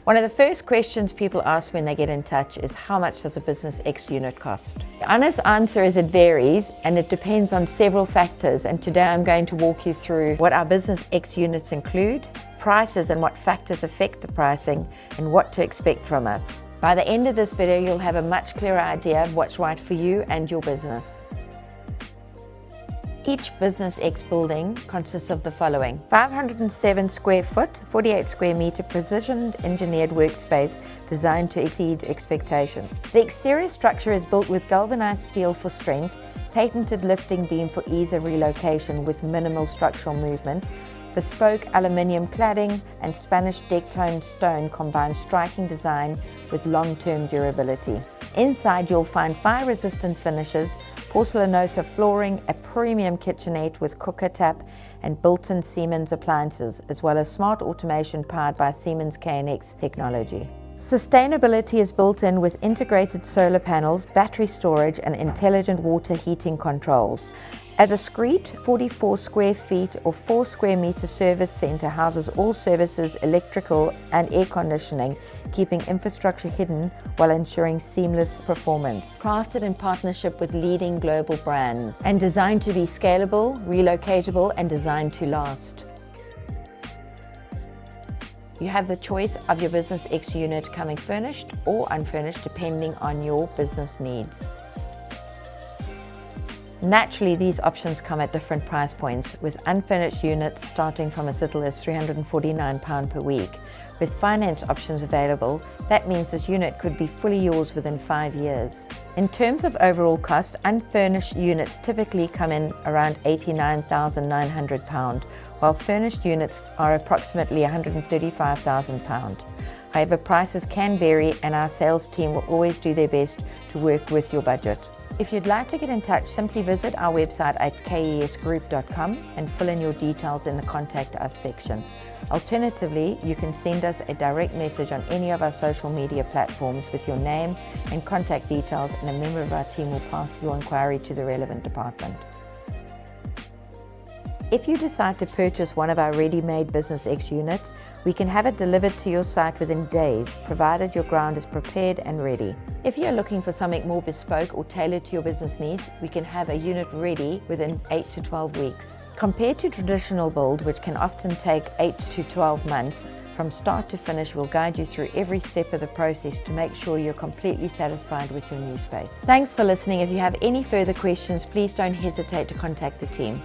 One of the first questions people ask when they get in touch is, how much does a Business X unit cost? The honest answer is it varies and it depends on several factors, and today I'm going to walk you through what our Business X units include, prices and what factors affect the pricing, and what to expect from us. By the end of this video, you'll have a much clearer idea of what's right for you and your business. Each Business X building consists of the following: 507 square foot, 48 square meter precision engineered workspace designed to exceed expectations. The exterior structure is built with galvanized steel for strength, patented lifting beam for ease of relocation with minimal structural movement, bespoke aluminium cladding, and Spanish deck-toned stone combine striking design with long-term durability. Inside you'll find fire-resistant finishes, porcelanosa flooring, a premium kitchenette with cooker tap and built-in Siemens appliances, as well as smart automation powered by Siemens KNX technology. Sustainability is built in with integrated solar panels, battery storage and intelligent water heating controls. A discreet 44 square feet or 4 square meter service center houses all services, electrical and air conditioning, keeping infrastructure hidden while ensuring seamless performance. Crafted in partnership with leading global brands and designed to be scalable, relocatable and designed to last. You have the choice of your Business X unit coming furnished or unfurnished depending on your business needs. Naturally, these options come at different price points, with unfurnished units starting from as little as £349 per week. With finance options available, that means this unit could be fully yours within 5 years. In terms of overall cost, unfurnished units typically come in around £89,900, while furnished units are approximately £135,000. However, prices can vary and our sales team will always do their best to work with your budget. If you'd like to get in touch, simply visit our website at kesgroup.com and fill in your details in the Contact Us section. Alternatively, you can send us a direct message on any of our social media platforms with your name and contact details, and a member of our team will pass your inquiry to the relevant department. If you decide to purchase one of our ready-made Business X units, we can have it delivered to your site within days, provided your ground is prepared and ready. If you're looking for something more bespoke or tailored to your business needs, we can have a unit ready within 8 to 12 weeks. Compared to traditional build, which can often take 8 to 12 months, from start to finish, we'll guide you through every step of the process to make sure you're completely satisfied with your new space. Thanks for listening. If you have any further questions, please don't hesitate to contact the team.